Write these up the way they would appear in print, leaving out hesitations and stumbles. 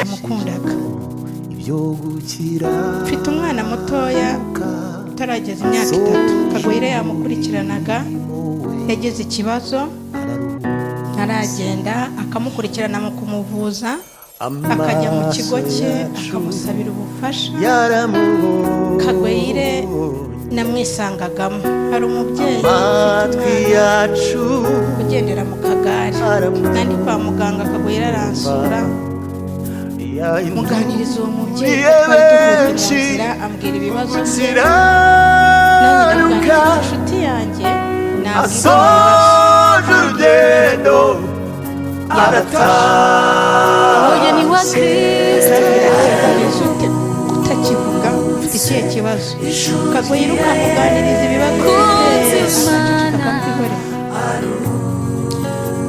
mukundaga mfite umwana mutoya utarageza imyaka 3 Kagwire yamukurikiranaga yagize ikibazo aragenda akamukurikirana mu kumuvuza akajya mu kigo cye akamusabira ubufasha Kagwire namwisangagamo hari umubyeyi ugendera mu kagari kandi kwa muganga Kagwire aransura muganiriza uwo mubyeyi twari tuvuye mu nzira ambwira ibibazo namuganiriza inshuti yanjye asoje urugendo arataha oya ni wa Kristo utakivuga ufite ikihe kibazo Kagwire ukamuganiriza ibibazo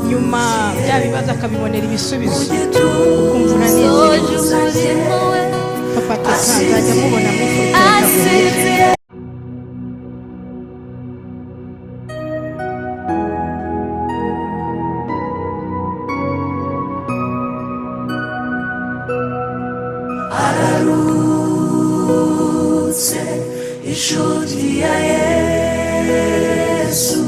nyuma bya bibazo akabibonera ibisubizo ukumva uranezerewe papa tukazajya mubona mu ifoto ararutse inshuti ya Yesu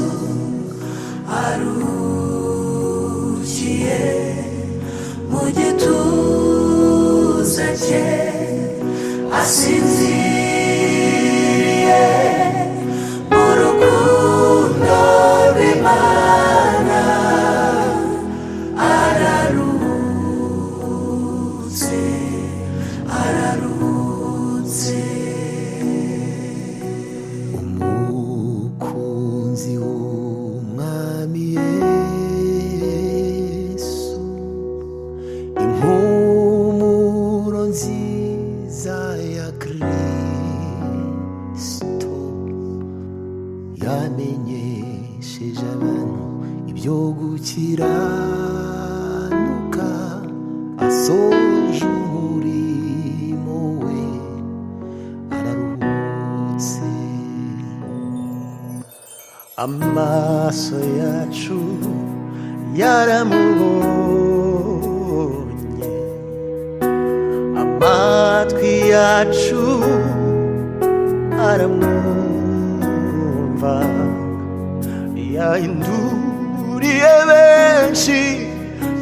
arukiye mu gituza cye asinziriye mu rukundo rw'Imana ararutse umukunzi w'umwami Yesu impumuro nziza ya Kristo yamenyesheje abantu ibyo gukiranuka asoje umurimo we araruhutse amaso yacu yaramubonye amatwi yacu aramwumva yahinduriye benshi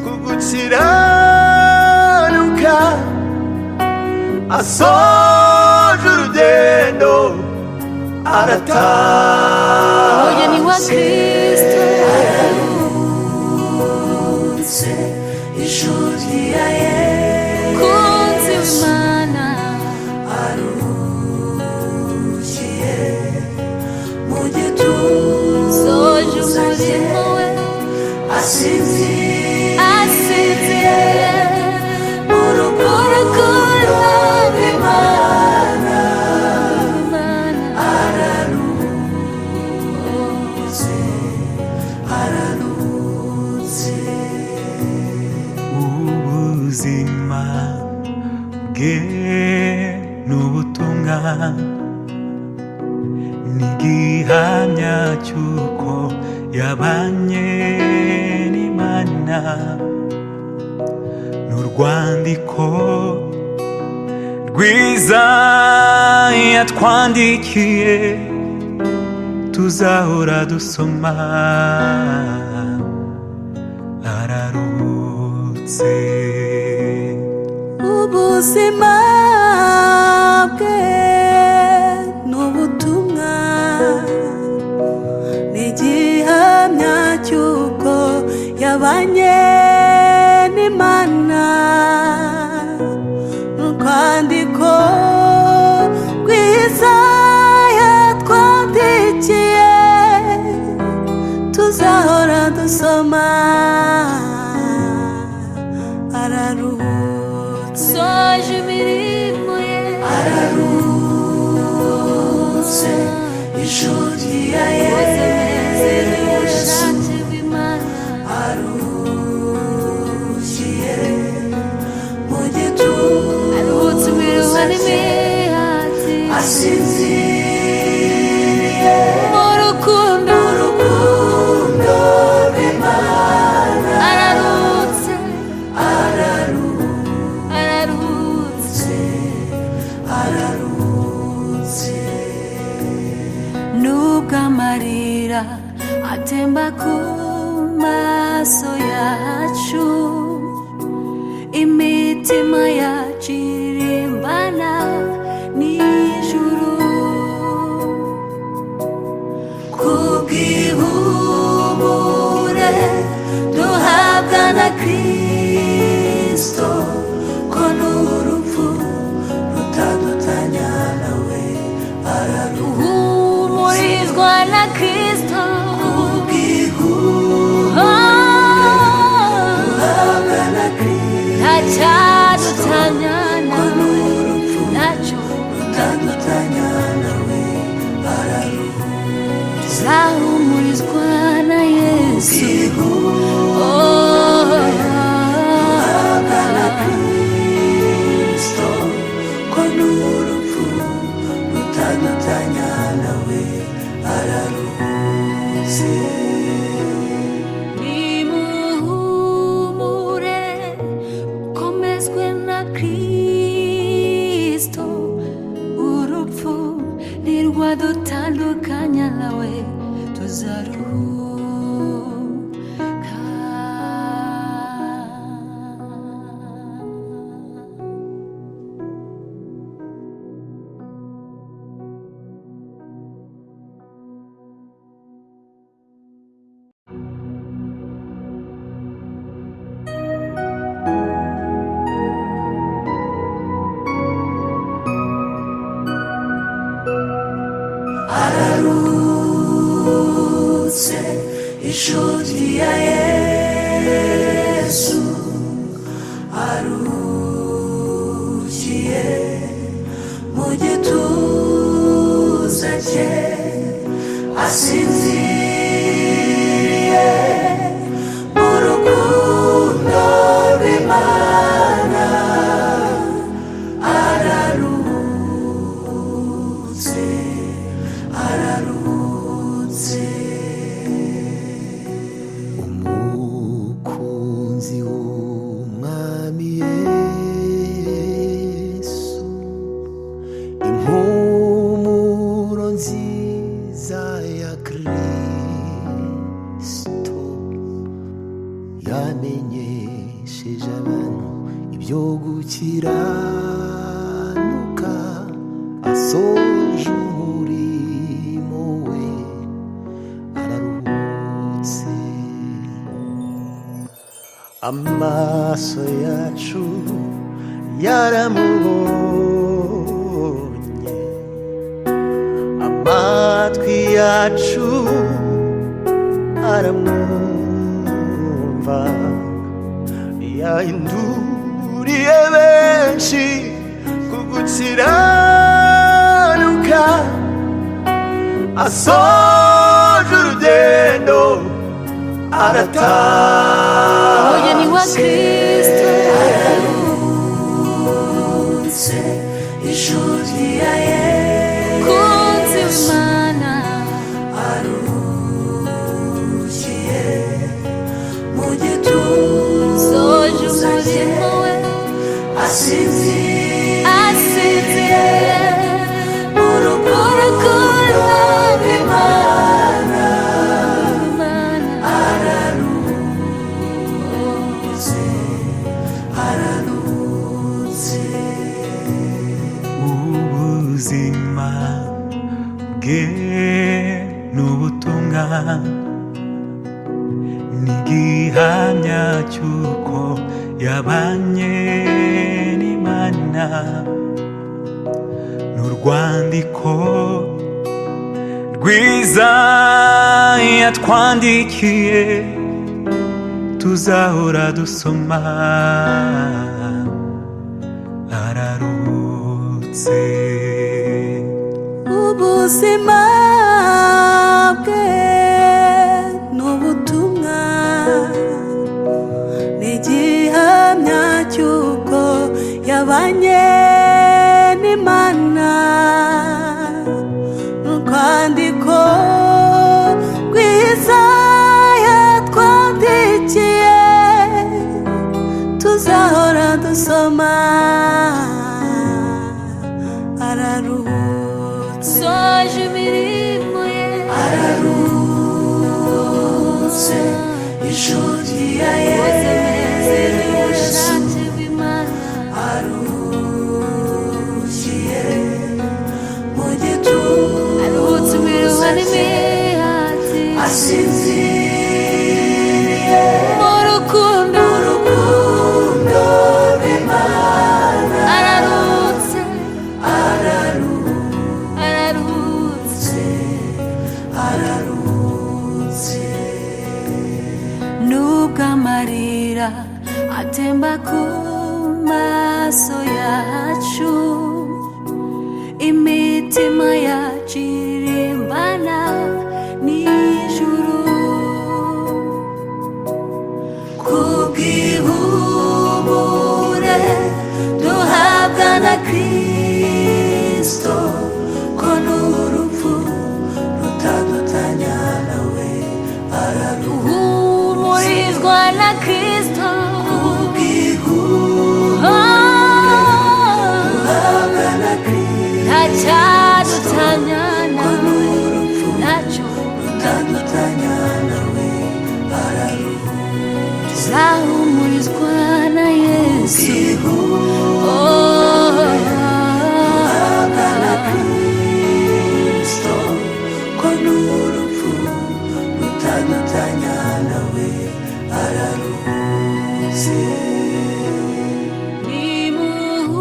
kugukiranuka asoje urugendo arataha oya ni wa Kristo ararutse inshuti ya Yesu kunzi w'Imana arukiye mu gituza cye asinziriye mu rukundo rw'Imana ararutse ubuzima bwe n'ubutumwa n'igihamya cy'uko yabanye n'Imana n'urwandiko rwiza yatwandikiye tuzahora dusoma ararutse ubuzima bwe n'ubutumwa n'igihamya cy'uko yabanye n'Imana n'urwandiko rwiza yatwandikiye tuzahora dusoma. Araruhutse soje imirimo ye, araruhutse inshuti ya Yesu aruhukiye mu gituza, aruhutse imiruho n'imihati, asinziriye mu rukundo rw'Imana. Araruhutse nubwo amarira atemba ku maso yacu, imitima yacu irimbana n'ijuru kubw'ihumure duhabwa na Kristo, ko n'urupfu rutadutanya nawe. Araruhumurizwa na Kristo duhabwa na Kristo, ntacyadutanya nawe, ntacyo rutadutanya nawe. Tuzahumurizwa na Yesu, duhabwa na Kristo, ko n'urupfu rutadutanya nawe. Araruhutse nimuhumure komezwe na Kristo, urupfu ntirwadutandukanya nawe, tuzaruhuka. Araruhutse inshuti ya Yesu aruhukiye mu gituza cye, asinziriye mu rukundo rw'Imana. Araruhutse umukunzi w'Umwami Yesu, impumuro nziza ya Kristo yamenyesheje abantu ibyo gukiranuka, asoje umurimo we. Araruhutse amaso yacu yaramubonye, amatwi yacu aramwumva, yahinduriye benshi kugukiranuka, asoje urugendo arataha. Umugeni wa Kristo araruhutse inshuti ya Yesu, kunzi w'Imana aruhukiye mu gituza cye, asinziriye mu rukundo rw'Imana. Araruhutse ubuzima bwe n'ubutumwa n'igiha gihamya cy'uko yabanye n'Imana n'urwandiko rwiza yatwandikiye tuzahora dusoma. Araruhutse ubuzima bwe n'ubutumwa n'igihamya cy'uko yabanye n'Imana n'urwandiko rwiza yatwandikiye tuzahora dusoma. Araruhutse soje imirimo ye, araruhutse inshuti ya Yesu aruhukiye mu gituza, aruhutse imiruho n'imihati, asinziriye mu rukundo rw'Imana. Araruhutse nubwo amarira atemba ku maso yacu, imitima yacu irimbana n'ijuru kubw'ihumure duhabwa na Kristo, ko n'urupfu rutadutanya nawe. Araruhumurizwa na Kristo duhabwa na Kristo, ntacyadutanya nawe, ntacyo rutadutanya nawe. Tuzahumurizwa na Yesu, duhabwa na Kristo, ko n'urupfu rutadutanya nawe. Araruhutse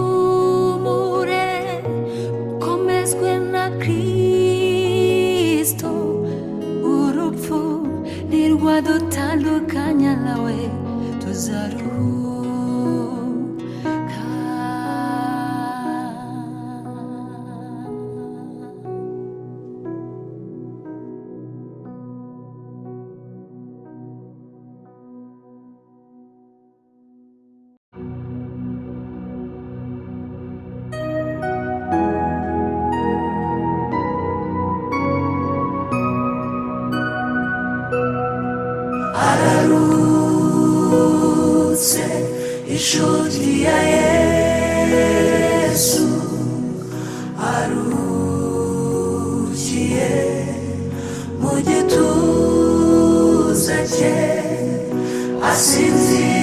nimuhumure komezwe na Kristo, urupfu ntirwadutandukanya nawe, tuzaruhuka. Araruhutse inshuti ya Yesu aruhukiye mu gituza cye, asinziriye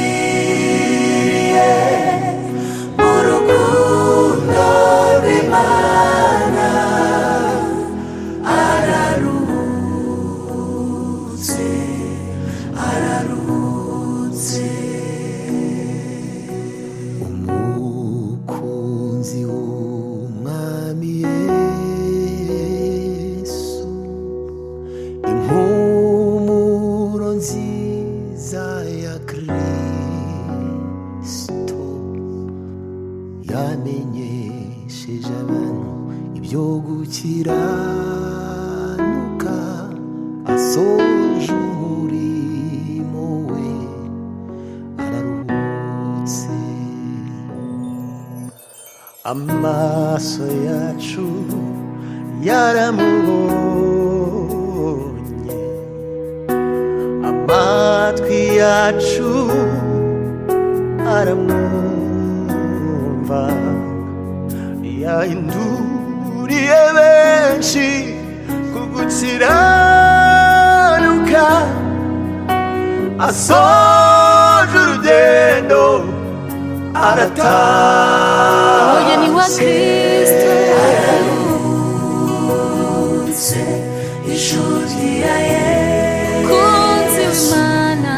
mu rukundo rw'Imana. Araruhutse umukunzi w'umwami Yesu, impumuro nziza ya Kristo yamenyesheje abantu ibyo gukiranuka, asoje umurimo we. Araruhutse amaso yacu yaramubonye, amatwi yacu aramwumva, yahinduriye benshi ku gukiranuka, asoje urugendo arataha. Umugeni wa Kristo araruhutse inshuti ya Yesu, kunzi w'Imana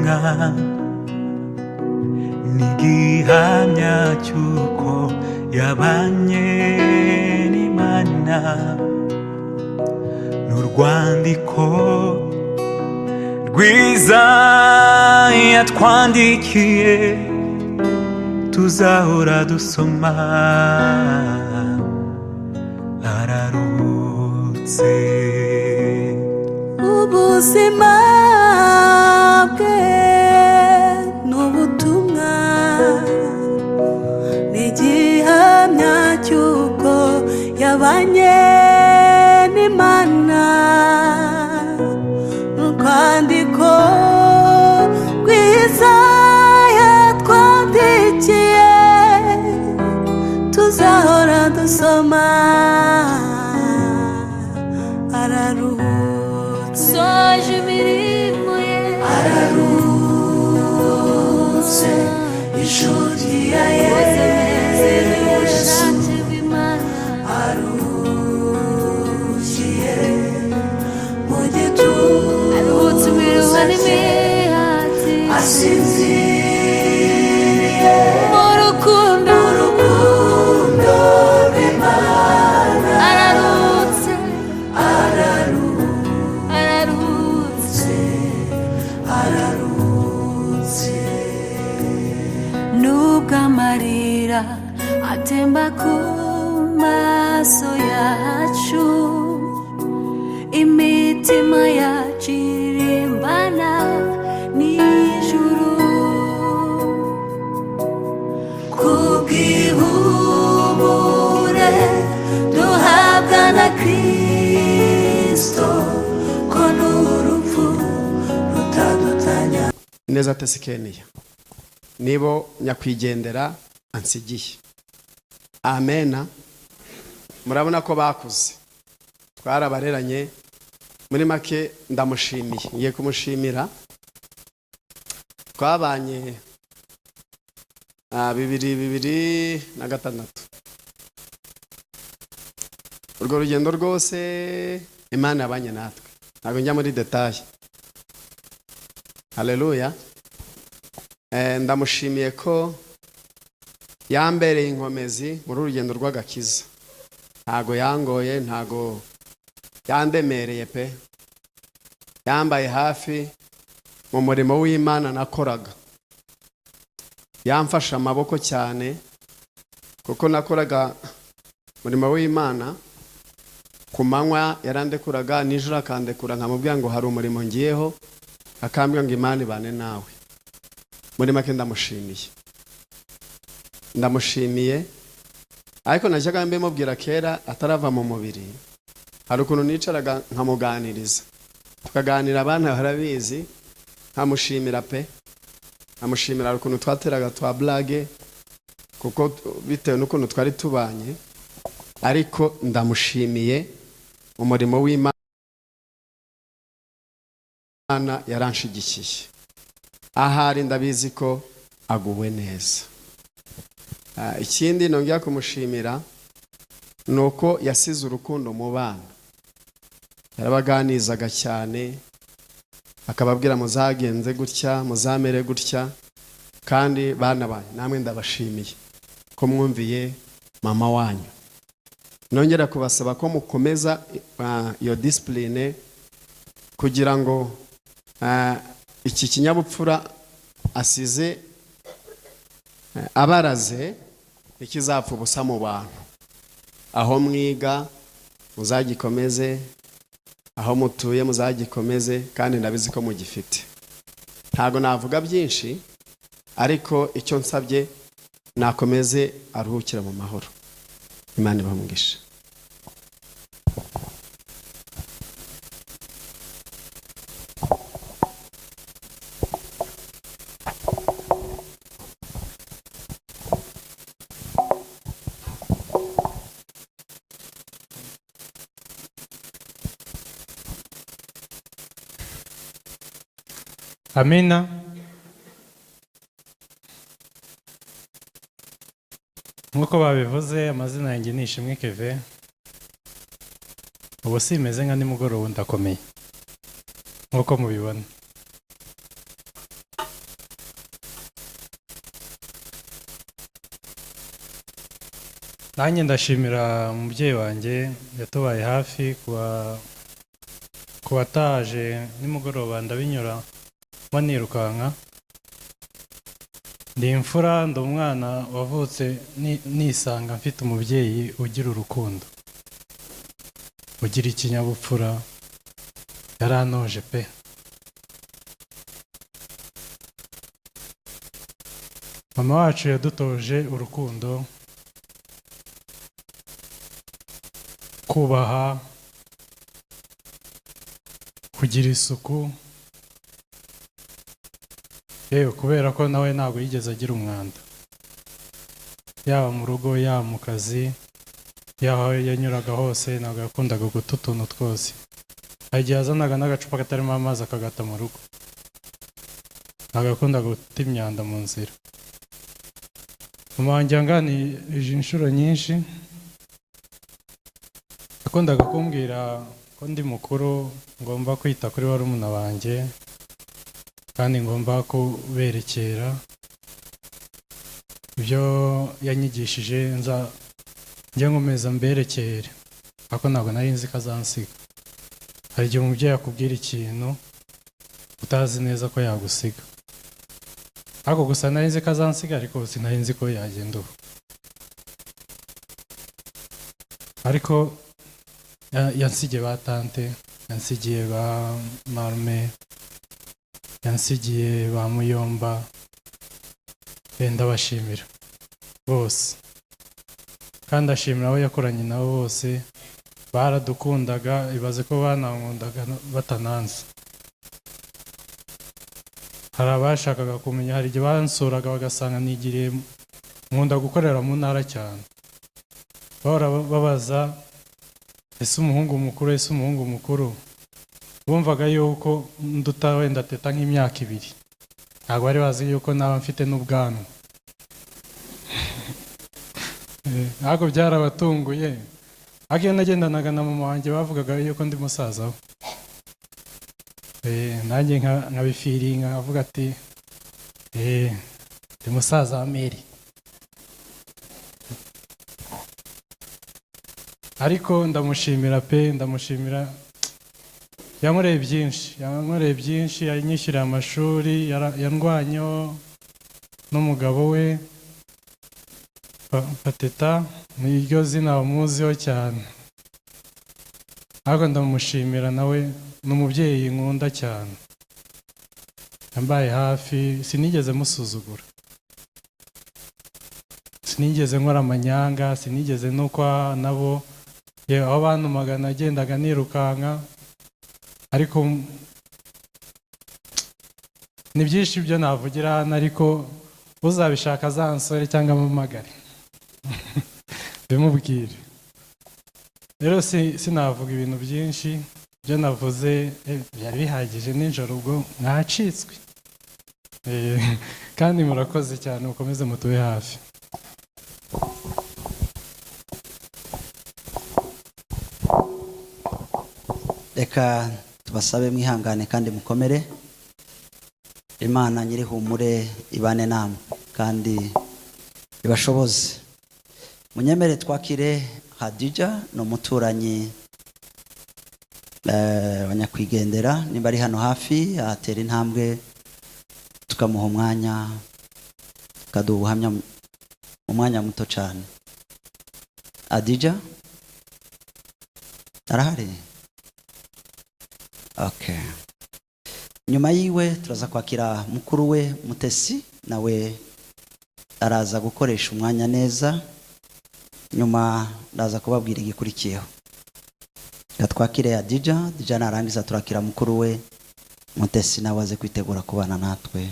butumwa n'igihamya cy'uko yabanye n'Imana n'urwandiko rwiza yatwandikiye tuzahora dusoma araruhutse ubuzima bwe n'ubutumwa n'igihamya cy'uko yabanye n'Imana n'urwandiko rwiza yatwandikiye tuzahora dusoma araruhutse soje imirimo ye araruhutse inshuti ya Yesu aruhukiye mu gituza aruhutse imiruho n'imihati asinziriye mu rukundo rw'Imana araruhutse araruhutse nubwo amarira atemba ku maso yacu imitima yacu irimbana n'ijuru kubw'ihumure duhabwa na Kristo ko n'urupfu rutadutanya neza tesikeniya nibo nyakwigendera ansigiye amena murabona ko bakuze twarabareranye muri make ndamushimiye ngiye kumushimira twabanye 2006 urwo rugendo rwose Imana yabanye natwe ntabwo njya muri detail haleluya ndamushimiye ko yambereye inkomezi muri urugendo rw'agakiza ntago yangoye ntago yandemereye pe yambaye hafi mu murimo w'Imana nakoraga yamfasha amaboko cyane kuko nakoraga murimo w'Imana ku manywa yarandekuraga nijoro akandekura nkamubwira ngo hari umurimo ngiyeho akambwira ngo Imana ibane nawe muri make ndamushimiye ariko najyaga mbimubwira kera atarava mu mubiri hari ukuntu nicaraga nkamuganiriza tukaganira abana barabizi nkamushimira pe nkamushimira ukuntu twateraga twa blage kuko bitewe n'ukuntu twari tubanye ariko ndamushimiye umurimo w'Imana yaranshigikiye ahari ndabizi ko aguwe neza ikindi nongera kumushimira nuko yasize urukundo mu bana yarabaganizaga cyane akababwira muzagenze gutya muzamere gutya kandi bana banyu namwe ndabashimiye ko mwumviye mama wanyu nongera kubasaba ko mukomeza iyo discipline kugira ngo iki kinyabupfura asize abaraze ikizapfa ubusa mu bantu aho mwiga muzagikomeze aho mutuye muzagikomeze kandi ndabizi ko mugifite ntago navuga byinshi ariko icyo nsabye nakomeze aruhukira mu mahoro Imana ibamugisha Amina. Nkuko babivuze amazina yanjye ni Ishimwe Keve. Ubu simeze nka nimugoroba ndakomeye. Nkuko mubibona. nanjye ndashimira umubyeyi wanjye yatubaye hafi kuba taje nimugoroba ndabinyura nirukanka. Ndi imfura, ndi umwana wavutse nisanga mfite umubyeyi ugira urukundo, ugira ikinyabupfura, yaranoje pe. Mama wacu yadutoje urukundo, kubaha, kugira isuku, yewe kubera ko nawe ntabwo yigeze agira umwanda, yaba mu rugo yaba mu kazi, yaho yanyuraga hose ntabwo yakundaga guta utuntu twose. Hari igihe yazanaga n'agacupa katarimo amazi akagata mu rugo, ntabwo yakundaga guta imyanda mu nzira. Mama wanjye yanganirije inshuro nyinshi, yakundaga kumbwira ko ndi mukuru ngomba kwita kuri barumuna banjye kandi ngomba kuberekera. Ibyo yanyigishije njye nkomeza mberekere, ariko ntabwo nari nzi ko azansiga. Hari igihe umubyeyi akubwira ikintu utazi neza ko yagusiga, ariko gusa nari nzi ko azansiga, ariko sinari nzi ko yagenda ubu. Ariko yansigiye ba tante, yansigiye ba marume, yansigiye ba muyomba, ndabashimira bose kandi ashimira abo yakoranye nabo bose. Baradukundaga, ibaze ko banankundaga batananze. Hari abashakaga kumenya, hari igihe bansuraga bagasanga nigiriye nkunda gukorera mu ntara cyane, bahora babaza ese umuhungu mukuru, ese umuhungu mukuru. Bumvaga yuko nduta wenda teta nk'imyaka 2, ntabwo bari bazi yuko naba mfite n'ubwanwa. Ntabwo byarabatunguye, ariko iyo nagendanaga na mama wanjye bavugaga yuko ndi musaza we. Nanjye nkabifiringa nkavuga ati ndi musaza wa Mary. Ariko ndamushimira pe, ndamushimira. Yankoreye byinshi, yanyishyuriye amashuri, yandwanyeho n'umugabo we Pateta, ni iryo zina bamuziho cyane. Ariko ndamushimira, nawe ni umubyeyi nkunda cyane, yambaye hafi, sinigeze musuzugura, sinigeze nkora amanyanga, sinigeze nuko nabo aho bantumaga nagendaga nirukanka. Ariko ni byinshi byo navugira hano, ariko uzabishaka azansore cyangwa amamagare bimubwire. Rero sinavuga ibintu byinshi, byo navuze byari bihagije nijoro, ubwo mwacitswe. Kandi murakoze cyane, mukomeze mutube hafi. Reka tubasabe mwihangane kandi mukomere. Imana nyirihumure ibane namwe kandi ibashoboze. Munyemere twakire Hadija, no muturanyi abanyakwigendera, nimba ari hano hafi atera intambwe tukamuha umwanya, kaduha ubuhamya umwanya muto cyane. Hadija arahari? Okay. Nyuma yiwe turaza kwakira mukuru we Mutesi, nawe araza gukoresha umwanya neza. Nyuma ndaza kubabwira igikurikiyeho. Twakire Hadija, Hadija narangiza turakira mukuru we Mutesi, nawe aze kwitegura kubana natwe.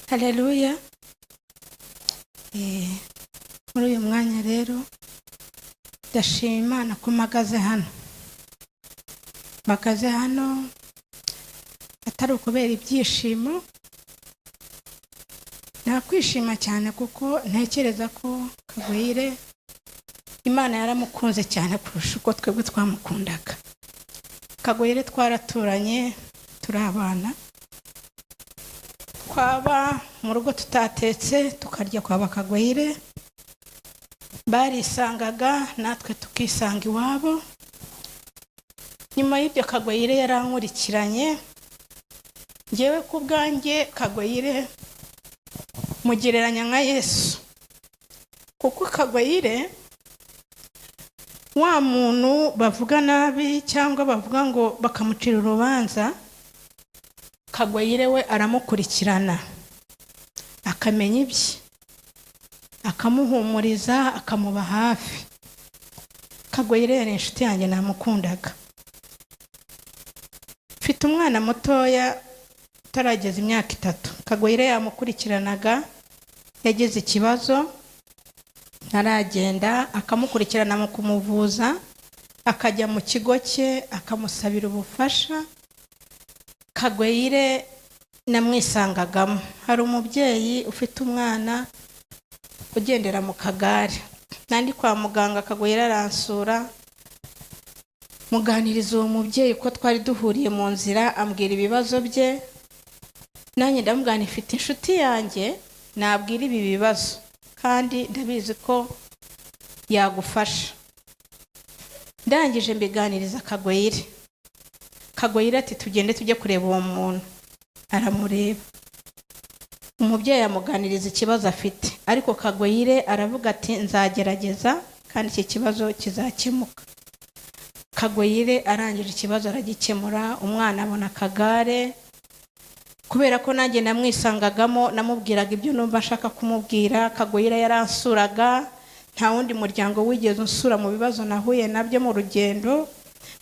Haleluya. Muri uyu mwanya rero ndashima Imana ko mpagaze hano atari ukubera ibyishimo. Nakwishima cyane kuko ntekereza ko Kagwire Imana yaramukunze cyane kurusha uko twebwe twamukundaga. Kagwire twaraturanye, turabana, twaba mu rugo tutatetse tukarya kwa Bakagwire, barisangaga natwe tukisanga iwabo. Nyuma y'ibyo Kagwire yarankurikiranye, ngewe ku bwanjye Kagwire mugereranya nka Yesu, kuko Kagwire wa muntu bavuga nabi cyangwa bavuga ngo bakamucira urubanza, Kagwire we aramukurikirana akamenya ibye, akamuhumuriza, akamuba hafi. Kagwire yari inshuti yanjye, namukundaga. Mfite umwana mutoya utarageza imyaka 3, Kagwire yamukurikiranaga, yagize ikibazo ntaragenda, akamukurikirana mu kumuvuza, akajya mu kigo cye akamusabira ubufasha. Kagwire namwisangagamo. Hari umubyeyi ufite umwana ugendera mu kagare, nandi kwa muganga, Kagwire aransura, muganiriza uwo mubyeyi ko twari duhuriye mu nzira, ambwira ibibazo bye. Nanjye ndamubwira ifite inshuti yanjye nabwira ibi bibazo kandi ndabizi ko yagufasha. Ndangije mbiganiriza Kagwire. Kagwire ati tugende tujye kureba uwo muntu. Aramureba. Umubyeyi amuganiriza ikibazo afite, ariko Kagwire aravuga ati nzagerageza kandi iki kibazo kizakemuka. Kagwire arangije ikibazo aragikemura, umwana abona akagare. Kubera ko nanjye namwisangagamo, namubwiraga ibyo numva nshaka kumubwira. Kagwire yaransuraga, nta wundi muryango wigeze unsura mu bibazo nahuye nabyo mu rugendo.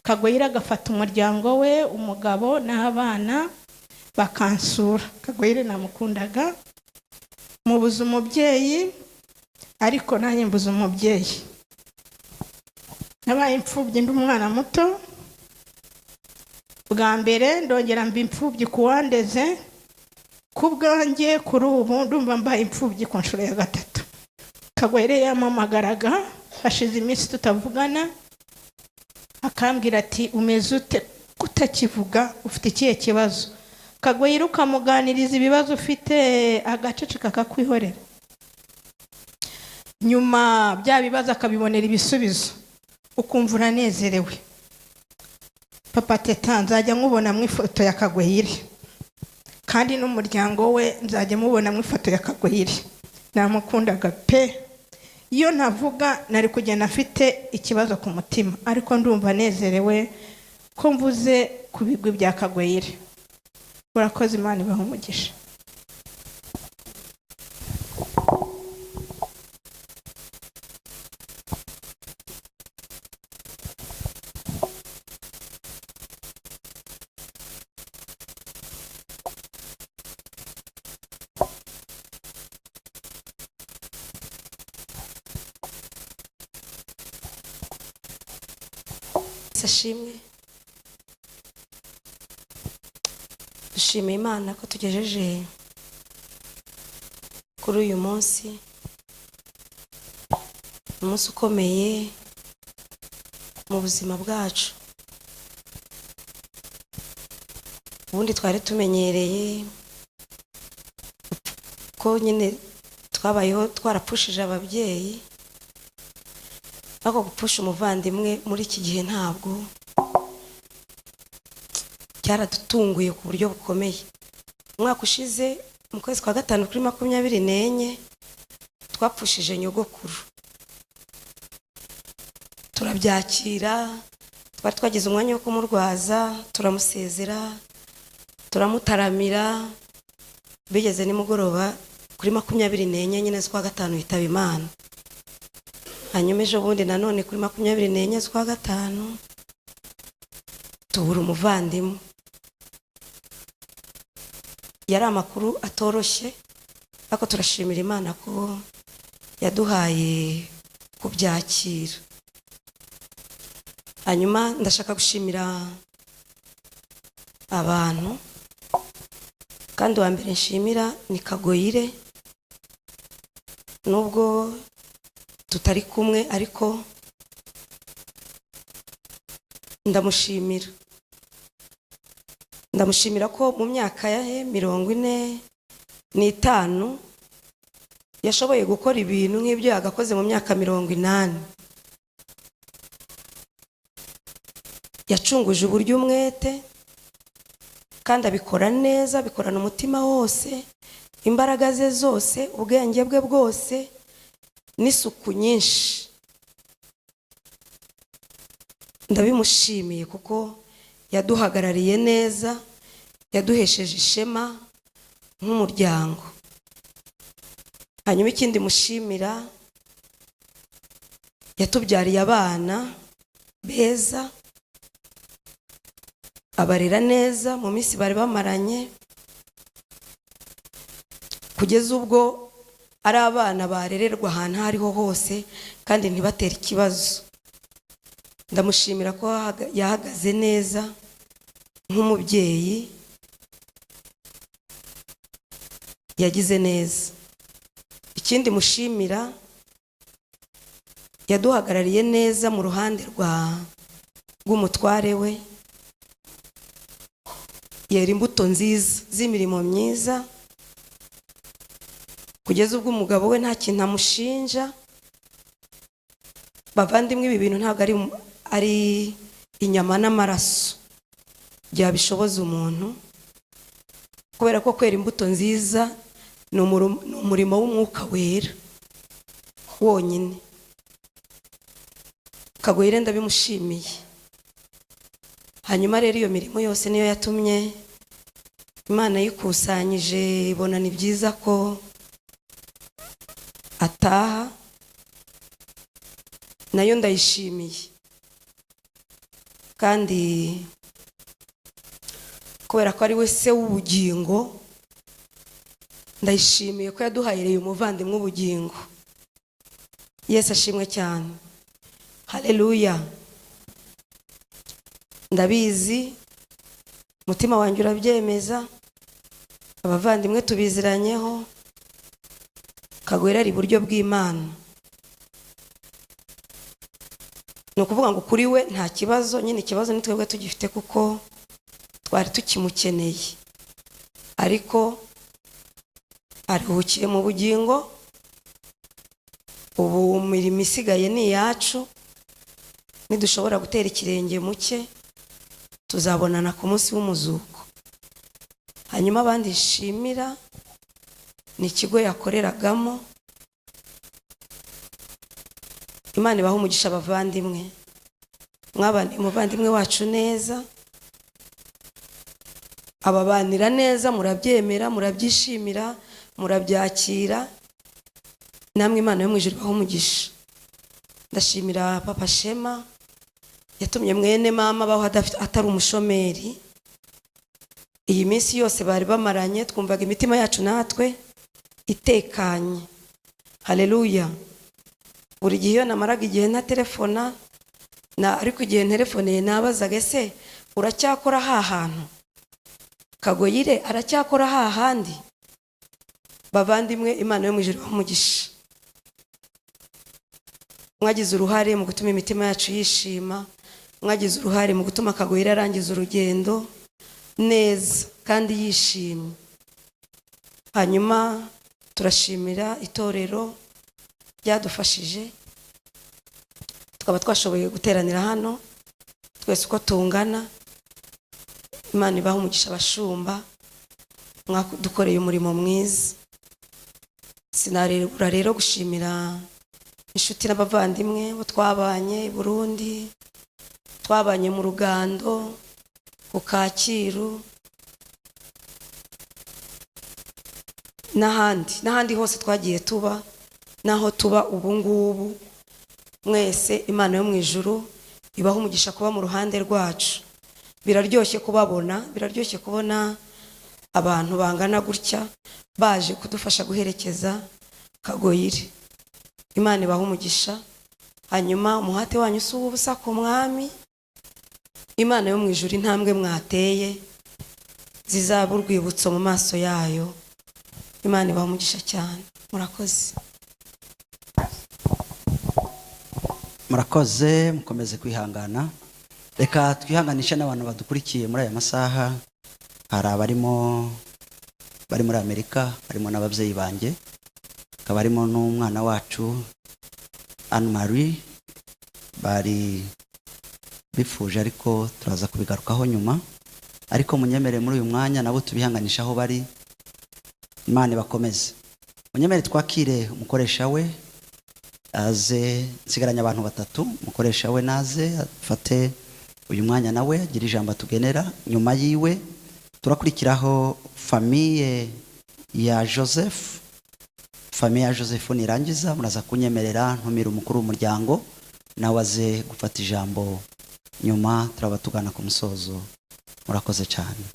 Kagwire agafata umuryango we, umugabo n'abana bakansura. Kagwire namukundaga, mubuze umubyeyi, ariko nanjye mbuze umubyeyi. Nabaye imfubyi ndi umwana muto. Bwa mbere ndongera mba imfubyi kuwandeze. Ku bwanjye kuri ubu ndumva mbaye imfubyi ku nshuro ya 3. Kagwire yamamagaraga hashize iminsi tutavugana, akambwira ati umeze ute kutakivuga, ufite ikihe kibazo? Kagwire ukamuganiriza ibibazo ufite, agaceceka akakwihorera. Nyuma bya bibazo akabibonera ibisubizo, ukumva uranezerewe. Papa Teta nzajya nkubona mu ifoto ya Kagwire, kandi n'umuryango we nzajya mubona mu ifoto ya Kagwire. Namukundaga pe. Iyo navuga nari kugenda afite ikibazo ku mutima, ariko ndumva nezerewe ko mvuze ku bigwi bya Kagwire. Urakoze, Imana ibahe umugisha. Sashimwe. Dushimiye Imana ko tugejeje kuri uyu munsi, umunsi ukomeye mu buzima bwacu. Ubundi twari tumenyereye ko nyine twabayeho twarapfushije ababyeyi, ariko gupfusha umuvandimwe muri iki gihe ntabwo cyaradutunguye ku buryo bukomeye. Umwaka ushize mu kwezi kwa 5 kuri 24 twapfushije nyogokuru. Turabyakira, twari twagize umwanya wo kumurwaza, turamusezera, turamutaramira. Bigeze nimugoroba kuri 24 nyine z'ukwa 5 yitaba Imana. Hanyuma ejo bundi nanone kuri 24 z'ukwa 5 tubura umuvandimwe. Yari amakuru atoroshye, ariko turashimira Imana ko yaduhaye kubyakira. Hanyuma ndashaka gushimira abantu, kandi wa mbere nshimira ni Kagwire. Nubwo tutari kumwe ariko ndamushimira ko mu myaka ya 40 n'itanu yashoboye gukora ibintu nk'ibyo yagakoze mu myaka 80. Yacunguje uburyo umwete kandi abikora neza, bikorana umutima wose, imbaraga ze zose, ubwenge bwe bwose, n'isuku nyinshi. Ndabimushimiye kuko yaduhagarariye neza, yaduhesheje ishema nk'umuryango. Hanyuma ikindi mushimira, yatubyariye abana beza, abarera neza mu minsi bari bamaranye, kugeza ubwo ari abana barererwa ahantu hariho hose kandi ntibatere ikibazo. Ndamushimira ko yahagaze neza nk'umubyeyi, yagize neza. Ikindi mushimira, yaduhagarariye neza mu ruhande rw'umutware we, yera imbuto nziza z'imirimo myiza, kugeza ubwo umugabo we nta kintu amushinja. Bavandimwe, ibi bintu ntabwo ari inyama n'amaraso byabishoboza umuntu, kubera ko kwera imbuto nziza ni umurimo w'umwuka wera wonyine. Kagoyire ndabimushimiye. Hanyuma rero iyo mirimo yose niyo yatumye Imana yikusanyije ibona ni byiza ko ataha, nayo ndayishimiye. Kandi kubera ko ari we se w'ubugingo, ndayishimiye ko yaduhayireye umuvandimwe ubugingo. Yesu ashimwe cyane. Haleluya. Ndabizi, mutima wanjye urabyemeza, abavandimwe tubiziranyeho, Kagoyire ari iburyo bw'Imana. Ni ukuvuga ngo kuri we nta kibazo, nyine ikibazo ni twebwe tugifite kuko twari tukimukeneye, ariko aruhukiye mu bugingo. Ubu imirimo isigaye ni iyacu, nidushobora gutera ikirenge muke tuzabonana ku munsi w'umuzuko. Hanyuma abandi nshimira ni ikigo yakoreragamo. Imana ibaha umugisha abavandimwe, mwabaniye umuvandimwe wacu neza, ababanira neza, murabyemera, murabyishimira, murabyakira. Namwe Imana yo mu ijuru ibaha umugisha. Ndashimira Papa Shema, yatumye mwene mama baho atari umushomeri. Iyi minsi yose bari bamaranye, twumvaga imitima yacu natwe itekanye. Haleluya. Buri gihe iyo namaraga igihe na telefona, ariko igihe telefoneye nabazaga, ese uracyakora hantu? Kagoyire aracyakora hahandi? Bavandimwe, Imana yo mu ijuru ibaha umugisha. Mwagize uruhare mu gutuma imitima yacu yishima, mwagize uruhare mu gutuma Kagoyire arangiza urugendo neza kandi yishimye. Hanyuma turashimira itorero ryadufashije, tukaba twashoboye guteranira hano twese uko tungana. Imana ibaha umugisha abashumba, mwadukoreye umurimo mwiza. Sinareba rero gushimira inshuti n'abavandimwe bo twabanye i Burundi, twabanye mu Rugando, ku Kacyiru, n'ahandi hose twagiye tuba, naho tuba ubu ngubu. Mwese Imana yo mu ijuru ibaha umugisha kuba mu ruhande rwacu. Biraryoshye kubabona, biraryoshye kubona abantu bangana gutya baje kudufasha guherekeza Kagoyire. Imana ibaha umugisha. Hanyuma umuhate wanyu si ubusa ku Mwami. Imana yo mu ijuru intambwe mwateye zizaba urwibutso mu maso yayo. Imana ibaha umugisha cyane. Murakoze. Murakoze, mukomeze kwihangana. Reka twihanganishe n'abantu badukurikiye muri aya masaha. Hari abarimo bari muri Amerika, harimo n'ababyeyi banjye, akaba harimo n'umwana wacu Anne Marie, bari bifuje ariko turaza kubigarukaho nyuma. Ariko munyemere muri uyu mwanya nabo tubihanganisha aho bari, Imana ibakomeze. Munyemere twakire umukoresha we aze, nsigaranye abantu batatu, umukoresha we naze afate uyu mwanya nawe agira ijambo tugenera. Nyuma yiwe turakurikiraho famiye ya Joseph. Famiye ya Joseph nirangiza muraza kunyemerera ntumira umukuru w'umuryango nawe aze gufata ijambo, nyuma turaba tugana ku musozo. Murakoze cyane.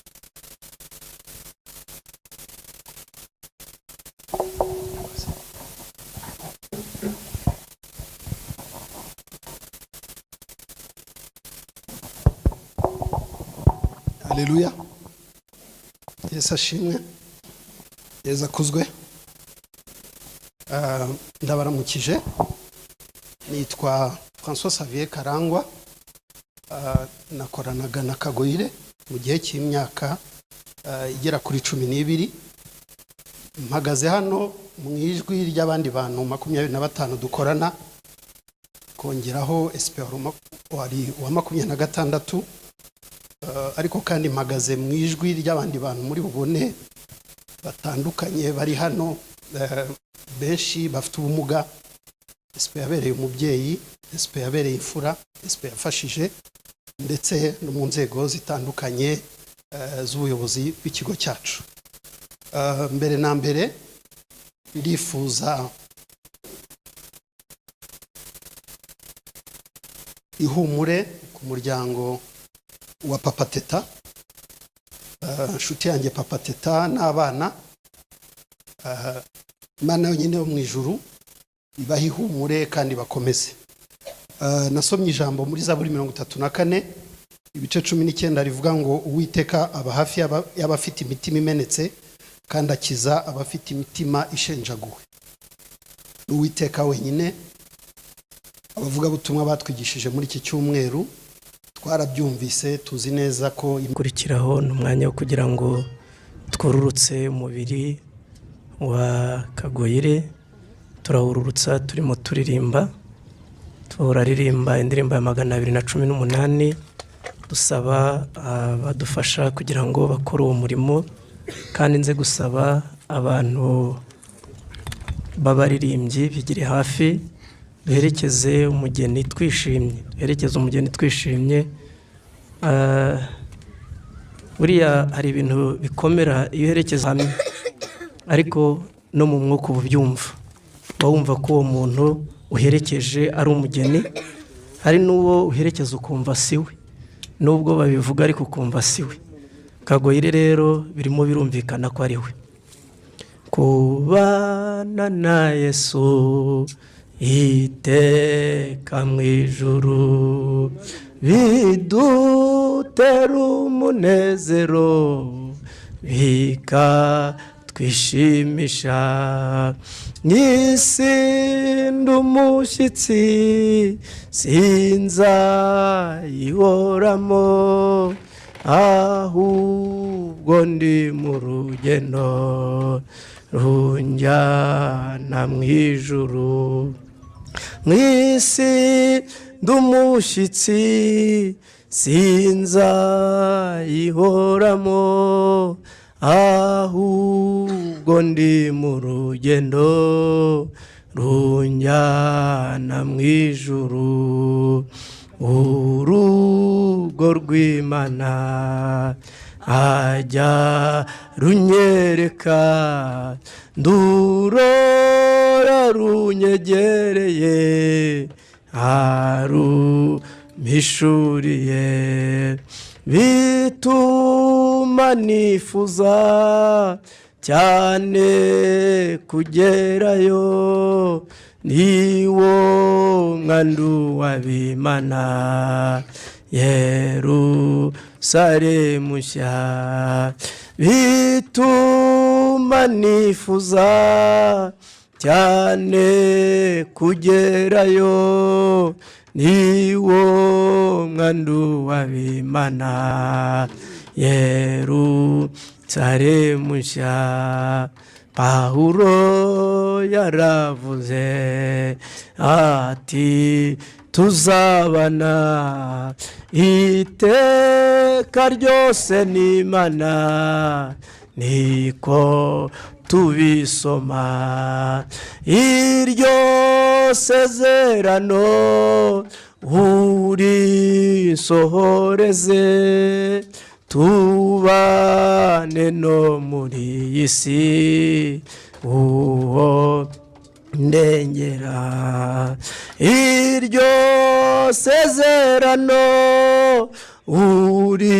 Haleluya. Yesu ashimwe. Yesu akuzwe. Ndabaramukije. Nitwa François Xavier Karangwa. Nakoranaga na Kagoyire mu gihe cy'imyaka igera kuri 12. Mpagaze hano mu ijwi ry'abandi bantu 25 dukorana, kongeraho SPR wari wa 26, ariko kandi mpagaze mu ijwi ry'abandi bantu muri bubone batandukanye bari hano, benshi bafite ubumuga. SP yabereye umubyeyi, SP yabereye imfura, SP yafashije ndetse no mu nzego zitandukanye z'ubuyobozi bw'ikigo cyacu. Mbere na mbere ndifuza ihumure ku muryango wa Papa Teta, nshuti yanjye Papa Teta n'abana. Imana yonyine yo mu ijuru ibaha ihumure kandi bakomeze. Nasomye ijambo muri Zaburi 34 ibice 19 rivuga ngo Uwiteka aba hafi y'abafite imitima imenetse kandi akiza abafite imitima ishenjaguwe. Uwiteka wenyine. Abavuga butumwa batwigishije muri iki cyumweru twarabyumvise, tuzi neza ko ikurikiraho n'umwanya wo kugira ngo twururutse umubiri wa Kagoyire. Turahururutsa, turimo turirimba, turaririmba indirimbo ya 218 dusaba abadufasha kugira ngo bakore uwo murimo. Kandi nze gusaba abantu b'abaririmbyi bigire hafi, duherekeze umugeni twishimye, duherekeze umugeni twishimye. Buriya hari ibintu bikomera iyo uherekeza hamwe, ariko no mu mwuka ubyumva, wumva ko uwo muntu uherekeje ari umugeni. Hari n'uwo uherekeza ukumva siwe, nubwo babivuga ariko ukumva siwe. Kagoyire rero birimo birumvikana ko ari we. Kubana na Yesu iteka mu ijuru bidutera umunezero bikatwishimisha. Nisinda umushyitsi sinzayihoramo, ahubwo ndi mu rugendo runjyana mu ijuru. Mwisi ndumushyitsi sinzayihoramo, ahubwo ndi mu rugendo runjyana mu ijuru. Urugo rw'Imana ajya runyereka, ndurora runyegereye arumpishuriye, bituma nifuza cyane kugerayo. Niwo mwandu w'Imana Yerusalemu nshya, bituma nifuza cyane kugerayo. Niwo mwandu w'Imana Yerusalemu Yerusalemu mushya. Pawulo yaravuze ati tuzabana iteka ryose n'Imana, niko tubisoma. Iryo sezerano urisohoreze, tubane no muri iyi si uwo ndengera. Iryo sezerano uri